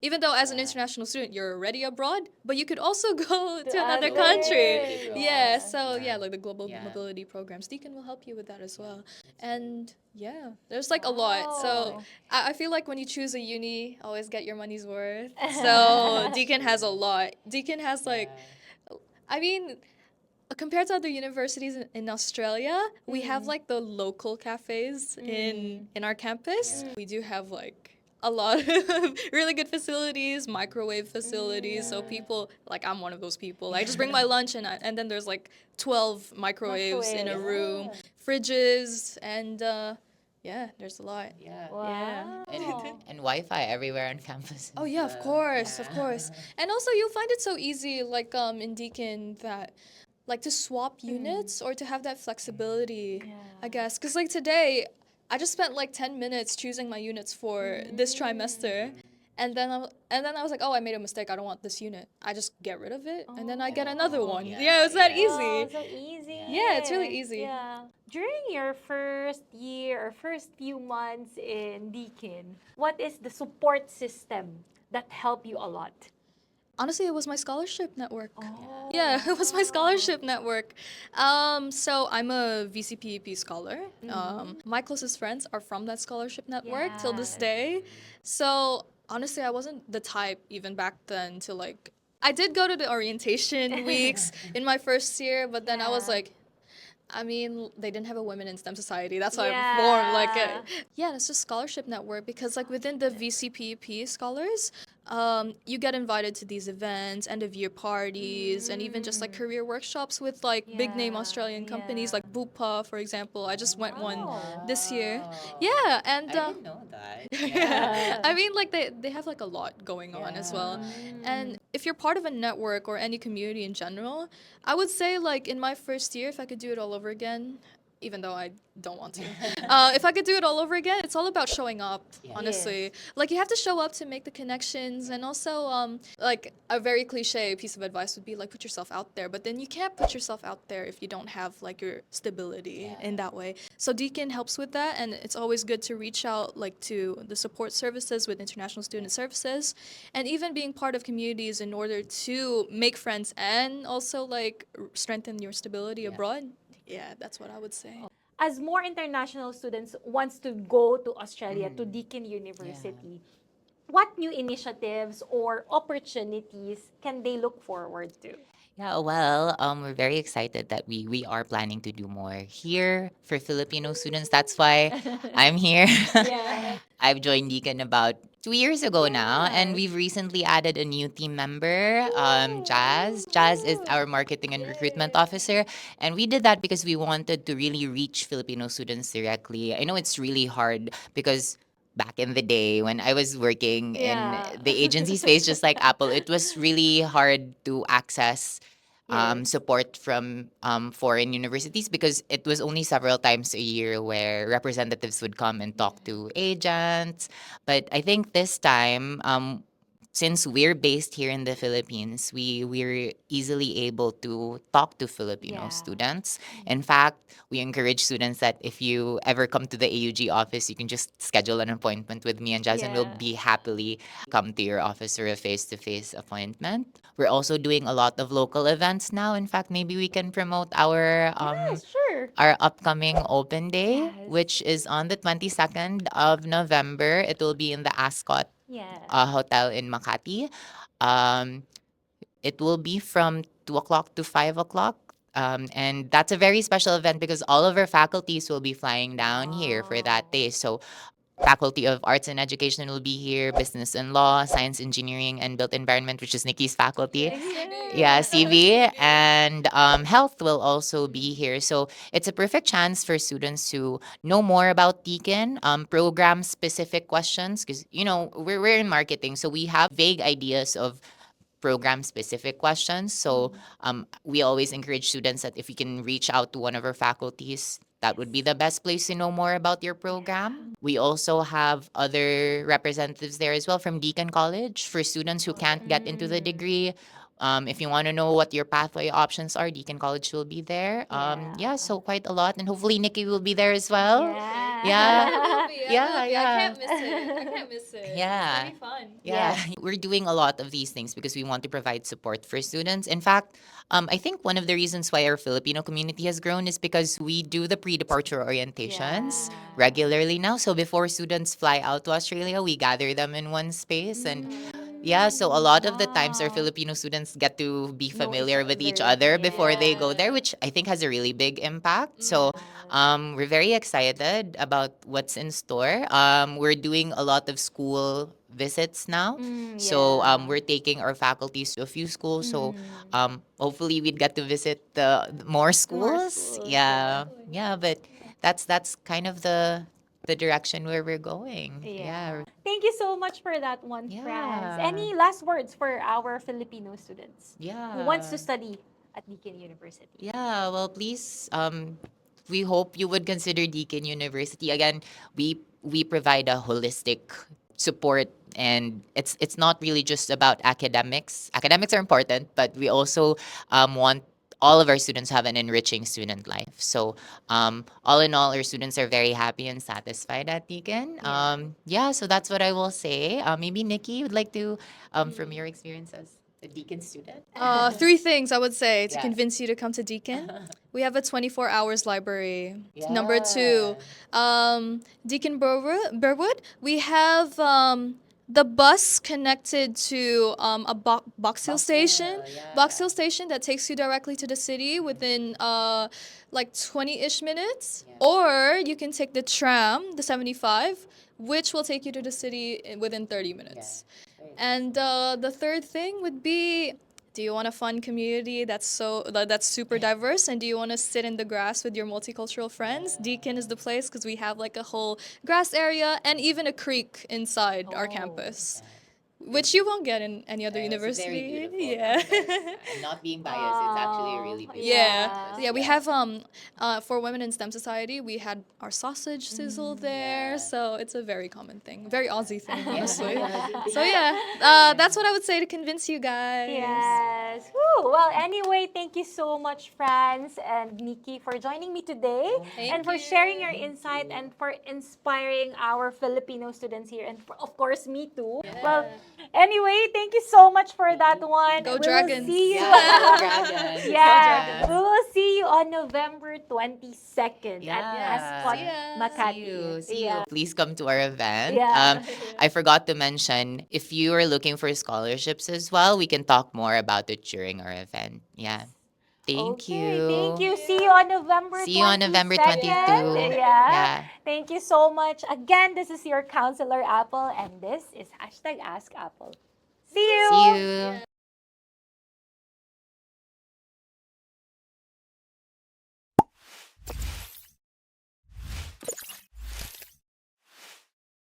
Even though as an international student you're already abroad, but you could also go to another other country. Yeah, Yeah. so yeah, Yeah. like the global Yeah. mobility programs. Deacon will help you with that as Yeah. well. That's And yeah, there's like a lot. So Wow. I feel like when you choose a uni, always get your money's worth. So Deacon has a lot. Deacon has like, I mean, compared to other universities in Australia, we have like the local cafes in our campus. Yeah. We do have like a lot of really good facilities, microwave facilities. So people like I'm one of those people. I just bring my lunch and then there's like 12 microwaves in a Microwaves. room, fridges, and yeah, there's a lot. Yeah. Wow. And Wi-Fi everywhere on campus. Oh as yeah, of course, of Yeah. course. And also you'll find it so easy like in Deakin that like to swap units or to have that flexibility, Yeah. I guess. Cuz like today I just spent like 10 minutes choosing my units for this trimester. And then I was like, "Oh, I made a mistake. I don't want this unit." I just get rid of it and then I get another one. Yeah, Yeah, it's that yeah. Oh, easy. so easy. Yeah, it's really easy. Yeah. During your first year or first few months in Deakin, what is the support system that helped you a lot? Honestly, it was my scholarship network. Oh, Yeah, it was my wow. scholarship network. So I'm a VCPEP scholar. My closest friends are from that scholarship network till this Yes. day. So honestly, I wasn't the type even back then to like. I did go to the orientation weeks in my first year, but then I was Yeah. like, I mean, they didn't have a women in STEM society. That's why Yeah. I formed like a yeah, it's just scholarship network because like within the VCPEP scholars, you get invited to these events, end of year parties, and even just like career workshops with like big name Yeah, Australian companies yeah. like Bupa, for example. I just went one Wow. this year. Wow. Yeah, and I didn't know that. yeah. I mean, like they have like a lot going on as well. And if you're part of a network or any community in general, I would say like in my first year, if I could do it all over again, even though I don't want to, if I could do it all over again, it's all about showing up. Yeah. Honestly, Yes. like you have to show up to make the connections, and also like a very cliche piece of advice would be like put yourself out there. But then you can't put yourself out there if you don't have like your stability in that way. So Deacon helps with that, and it's always good to reach out like to the support services with international student services, and even being part of communities in order to make friends and also like strengthen your stability abroad. Yeah, that's what I would say. As more international students wants to go to Australia, to Deakin University, what new initiatives or opportunities can they look forward to? Yeah, well, we're very excited that we are planning to do more here for Filipino students. That's why I'm here. Yeah. I've joined Deakin about 2 years ago now, and Yes. we've recently added a new team member, Jazz. Jazz is our marketing and recruitment officer, and we did that because we wanted to really reach Filipino students directly. I know it's really hard because back in the day when I was working in Yeah. the agency space, just like Apple, it was really hard to access Yes. support from foreign universities because it was only several times a year where representatives would come and talk to agents. But I think this time, since we're based here in the Philippines, we're easily able to talk to Filipino Yeah. students. In fact, we encourage students that if you ever come to the AUG office, you can just schedule an appointment with me and Jazz, and we'll Yeah. be happily come to your office for a face-to-face appointment. We're also doing a lot of local events now. In fact, maybe we can promote Yes, sure. our upcoming open day, Yes. which is on the 22nd of November. It will be in the Ascott Yeah. hotel in Makati. Um, it will be from 2 o'clock to 5 o'clock. And that's a very special event because all of our faculties will be flying down here for that day. So Faculty of Arts and Education will be here, Business and Law, Science, Engineering, and Built Environment, which is Nikki's faculty. Yeah, CV, and health will also be here. So it's a perfect chance for students to know more about Deakin, program specific questions, because we're in marketing, so we have vague ideas of program specific questions. So we always encourage students that if you can reach out to one of our faculties, that would be the best place to know more about your program. We also have other representatives there as well from Deakin College for students who can't get into the degree. If you want to know what your pathway options are, Deakin College will be there. Yeah. So quite a lot, and hopefully Nikki will be there as well. Yeah. Yeah. I will be. I Yeah, will be. I yeah. can't miss it. I can't miss it. It's Yeah. gonna be fun. Yeah, Yes. we're doing a lot of these things because we want to provide support for students. In fact, I think one of the reasons why our Filipino community has grown is because we do the pre-departure orientations Yeah. regularly now. So before students fly out to Australia, we gather them in one space. And yeah, so a lot of the times our Wow. Filipino students get to be Know each familiar with each other. other before they go there, Yeah. which I think has a really big impact. So we're very excited about what's in store. We're doing a lot of school visits now. So Yeah. we're taking our faculties to a few schools. So Mm. hopefully we'd get to visit the more schools. schools, Yeah. yeah. Yeah, but that's kind of the direction where we're going. Yeah. Thank you so much for that one, Franz. Yeah. Any last words for our Filipino students who wants to Yeah. study at Deakin University? Yeah, well, please, we hope you would consider Deakin University. Again, we provide a holistic support, and it's not really just about academics. Academics are important, but we also want all of our students to have an enriching student life. So, all in all, our students are very happy and satisfied at Deakin. Yeah. Yeah, so that's what I will say. Maybe Nikki would like to, from your experience as a Deakin student. Three things I would say to Yeah. convince you to come to Deakin. We have a 24 hours library. Number two, Deakin Burwood, we have the bus connected to a Box Hill station. Box Hill station that takes you directly to the city within like 20-ish minutes. Or you can take the tram, the 75, which will take you to the city within 30 minutes. And the third thing would be, do you want a fun community that's super diverse, and do you want to sit in the grass with your multicultural friends? Deakin is the place because we have like a whole grass area and even a creek inside our campus, which you won't get in any other university. Yeah. I'm not being biased. It's actually a really beautiful Yeah. campus. Yeah, we have for Women in STEM Society, we had our sausage sizzle there, so it's a very common thing, very Aussie thing, honestly. So yeah, that's what I would say to convince you guys. Yes. Whew. Well, anyway, thank you so much, Franz and Nikki, for joining me today and for sharing your insight and for inspiring our Filipino students here, and for, of course, me too. Well, anyway, thank you so much for that one. Go We will Dragons. see you. Yeah, go Dragons. Go Yeah, Dragons. we will see you on November 22nd at Yeah. Ascott, See ya. Makati. See you. Please come to our event. Yeah. I forgot to mention, if you are looking for scholarships as well, we can talk more about it during our event. Yeah. Thank Okay, you. thank you. See you on November 22nd. See you on November 22. Yeah. Yeah. Thank you so much. Again, this is your Counselor Apple, and this is #AskApple. See you. See you.